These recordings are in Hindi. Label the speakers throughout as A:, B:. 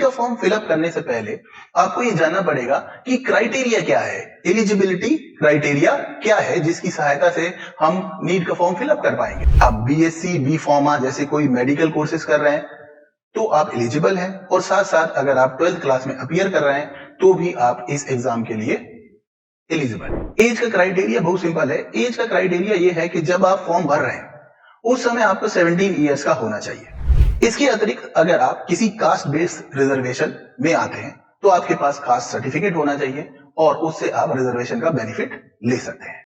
A: का फॉर्म फिलअप करने से पहले आपको ये जानना पड़ेगा कि क्राइटेरिया क्या है, एलिजिबिलिटी क्राइटेरिया क्या है जिसकी सहायता से हम नीट का फॉर्म फिलअप कर पाएंगे। आप बीएससी, बी फार्मा जैसे कोई मेडिकल कोर्सेज कर रहे हैं तो आप एलिजिबल हैं, और साथ साथ अगर आप 12th क्लास में अपीयर कर रहे हैं तो भी आप इस एग्जाम के लिए एलिजिबल। एज का क्राइटेरिया बहुत सिंपल है। एज का क्राइटेरिया ये है कि जब आप फॉर्म भर रहे हैं उस समय आपको 17 ईयर्स का होना चाहिए। इसके अतिरिक्त अगर आप किसी कास्ट बेस्ड रिजर्वेशन में आते हैं तो आपके पास कास्ट सर्टिफिकेट होना चाहिए और उससे आप रिजर्वेशन का बेनिफिट ले सकते हैं।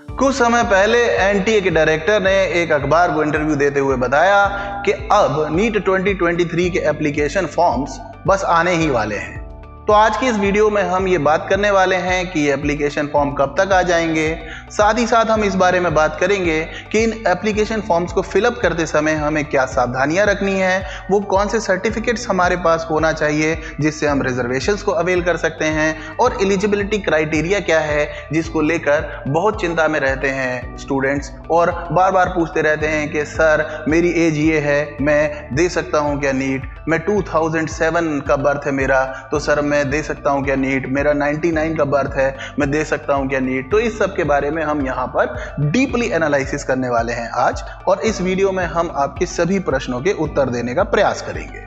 A: कुछ समय पहले एनटीए के डायरेक्टर ने एक अखबार को इंटरव्यू देते हुए बताया कि अब नीट 2023 के एप्लीकेशन फॉर्म्स बस आने ही वाले हैं। तो आज की इस वीडियो में हम ये बात करने वाले हैं कि ये एप्लीकेशन फॉर्म कब तक आ जाएंगे। साथ ही साथ हम इस बारे में बात करेंगे कि इन एप्लीकेशन फॉर्म्स को फिलअप करते समय हमें क्या सावधानियां रखनी है, वो कौन से सर्टिफिकेट्स हमारे पास होना चाहिए जिससे हम रिजर्वेशंस को अवेल कर सकते हैं, और एलिजिबिलिटी क्राइटेरिया क्या है जिसको लेकर बहुत चिंता में रहते हैं स्टूडेंट्स और बार बार पूछते रहते हैं कि सर मेरी एज ये है, मैं दे सकता हूँ क्या नीट, मैं 2007 का बर्थ है मेरा तो सर मैं दे सकता हूं क्या नीट, मेरा 99 का बर्थ है मैं दे सकता हूं क्या नीट। तो इस सब के बारे में हम यहां पर डीपली एनालिसिस करने वाले हैं आज, और इस वीडियो में हम आपके सभी प्रश्नों के उत्तर देने का प्रयास करेंगे।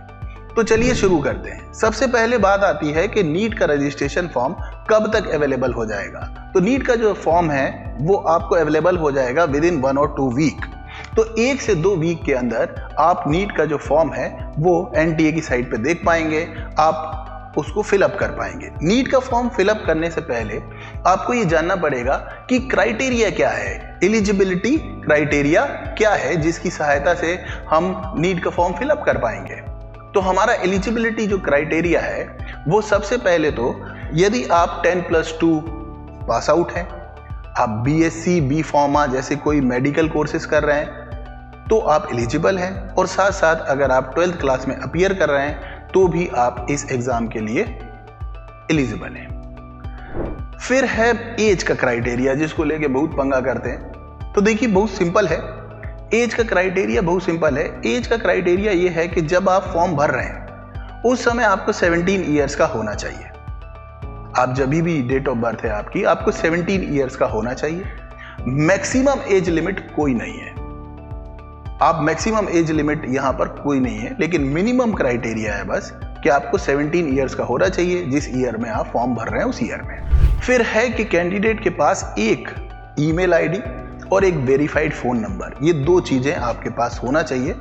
A: तो चलिए शुरू करते हैं। सबसे पहले बात आती है कि नीट का रजिस्ट्रेशन फॉर्म कब तक अवेलेबल हो जाएगा। तो नीट का जो फॉर्म है वो आपको अवेलेबल हो जाएगा विद इन 1 और 2 वीक। तो 1 से 2 वीक के अंदर आप नीट का जो फॉर्म है वो एनटीए की साइट पे देख पाएंगे, आप उसको फिलअप कर पाएंगे। नीट का फॉर्म फिलअप करने से पहले आपको ये जानना पड़ेगा कि क्राइटेरिया क्या है, एलिजिबिलिटी क्राइटेरिया क्या है जिसकी सहायता से हम नीट का फॉर्म फिलअप कर पाएंगे। तो हमारा एलिजिबिलिटी जो क्राइटेरिया है वो सबसे पहले तो यदि आप 10+2 पास आउट हैं, आप बीएससी, बी फार्मा जैसे कोई मेडिकल कोर्सेज कर रहे हैं तो आप एलिजिबल हैं, और साथ साथ अगर आप 12th क्लास में अपीयर कर रहे हैं तो भी आप इस एग्जाम के लिए एलिजिबल हैं। फिर है एज का क्राइटेरिया जिसको लेके बहुत पंगा करते हैं। तो देखिए बहुत सिंपल है, एज का क्राइटेरिया बहुत सिंपल है। एज का क्राइटेरिया ये है कि जब आप फॉर्म भर रहे हैं उस समय आपको 17 ईयर्स का होना चाहिए। आप जब भी डेट ऑफ बर्थ है आपको 17 ईयर्स का होना चाहिए। मैक्सिमम एज लिमिट कोई नहीं है, आप मैक्सिमम एज लिमिट यहां पर कोई नहीं है, लेकिन मिनिमम क्राइटेरिया है बस कि आपको 17 ईयर्स का होना चाहिए जिस ईयर में आप फॉर्म भर रहे हैं उस ईयर में। फिर है कि कैंडिडेट के पास एक ईमेल आईडी और एक वेरीफाइड फोन नंबर, ये 2 चीजें आपके पास होना चाहिए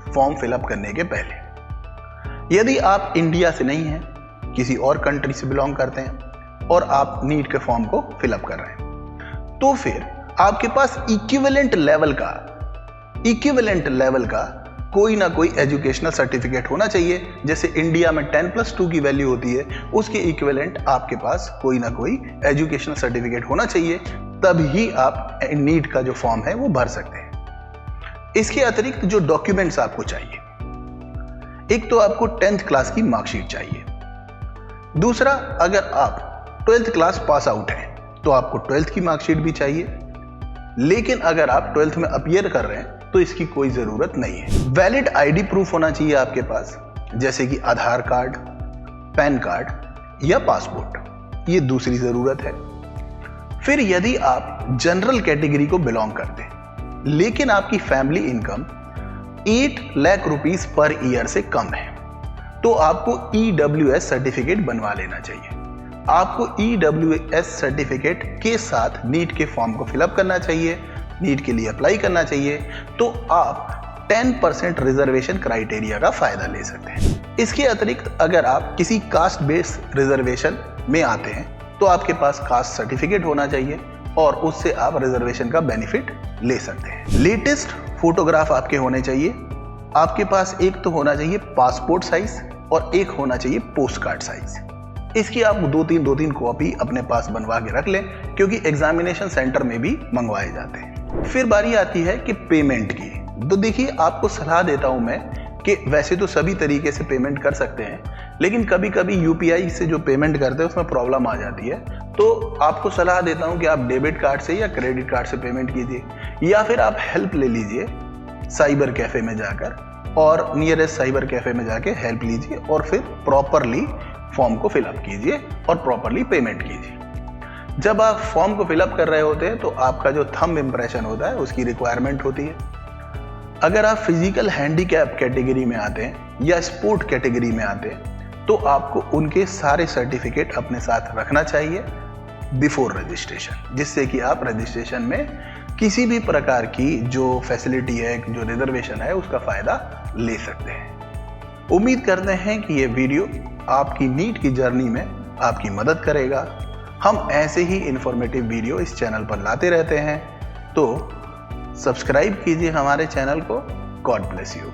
A: फॉर्म फिलअप करने के पहले। यदि आप इंडिया से नहीं हैं, किसी और कंट्री से बिलोंग करते हैं और आप नीट के फॉर्म को फिलअप कर रहे हैं तो फिर आपके पास इक्विवेलेंट लेवल का कोई ना कोई एजुकेशनल सर्टिफिकेट होना चाहिए। जैसे इंडिया में 10+2 की वैल्यू होती है, उसके इक्विवेलेंट आपके पास कोई ना कोई एजुकेशनल सर्टिफिकेट होना चाहिए, तभी आप नीट का जो फॉर्म है वो भर सकते हैं। इसके अतिरिक्त जो डॉक्यूमेंट्स आपको चाहिए, एक तो आपको 10th क्लास की मार्कशीट चाहिए। दूसरा, अगर आप 12th क्लास पास आउट हैं तो आपको 12th की मार्कशीट भी चाहिए, लेकिन अगर आप 12th में अपीयर कर रहे हैं तो इसकी कोई जरूरत नहीं है। वैलिड आईडी प्रूफ होना चाहिए आपके पास, जैसे कि आधार कार्ड, पैन कार्ड या पासपोर्ट, ये दूसरी जरूरत है। फिर यदि आप जनरल कैटेगरी को बिलोंग करते हैं लेकिन आपकी family income 8 lakh rupees per year से कम है तो आपको EWS सर्टिफिकेट बनवा लेना चाहिए। आपको EWS सर्टिफिकेट के साथ नीट के फॉर्म को फिलअप करना चाहिए, नीट के लिए अप्लाई करना चाहिए, तो आप 10% रिजर्वेशन क्राइटेरिया का फायदा ले सकते हैं। इसके अतिरिक्त अगर आप किसी कास्ट बेस्ड रिजर्वेशन में आते हैं तो आपके पास कास्ट सर्टिफिकेट होना चाहिए और उससे आप रिजर्वेशन का बेनिफिट ले सकते हैं। लेटेस्ट फोटोग्राफ आपके होने चाहिए। आपके पास एक तो होना चाहिए पासपोर्ट साइज और एक होना चाहिए पोस्ट कार्ड साइज। इसकी आप 2-3 कॉपी अपने पास बनवा के रख लें, क्योंकि एग्जामिनेशन सेंटर में भी मंगवाए जाते हैं। फिर बारी आती है कि पेमेंट की। तो देखिए, आपको सलाह देता हूं मैं कि वैसे तो सभी तरीके से पेमेंट कर सकते हैं, लेकिन कभी कभी यूपीआई से जो पेमेंट करते हैं उसमें प्रॉब्लम आ जाती है। तो आपको सलाह देता हूं कि आप डेबिट कार्ड से या क्रेडिट कार्ड से पेमेंट कीजिए, या फिर आप हेल्प ले लीजिए साइबर कैफे में जाकर और नियरेस्ट साइबर कैफे में जाके हेल्प लीजिए और फिर प्रॉपरली फॉर्म को फिलअप कीजिए और प्रॉपरली पेमेंट कीजिए। जब आप फॉर्म को फिलअप कर रहे होते हैं तो आपका जो थंब इम्प्रेशन होता है उसकी रिक्वायरमेंट होती है। अगर आप फिजिकल हैंडीकैप कैटेगरी में आते हैं या स्पोर्ट कैटेगरी में आते हैं तो आपको उनके सारे सर्टिफिकेट अपने साथ रखना चाहिए बिफोर रजिस्ट्रेशन, जिससे कि आप रजिस्ट्रेशन में किसी भी प्रकार की जो फैसिलिटी है, जो रिजर्वेशन है, उसका फायदा ले सकते हैं। उम्मीद करते हैं कि ये वीडियो आपकी नीट की जर्नी में आपकी मदद करेगा। हम ऐसे ही इंफॉर्मेटिव वीडियो इस चैनल पर लाते रहते हैं, तो सब्सक्राइब कीजिए हमारे चैनल को। God bless you.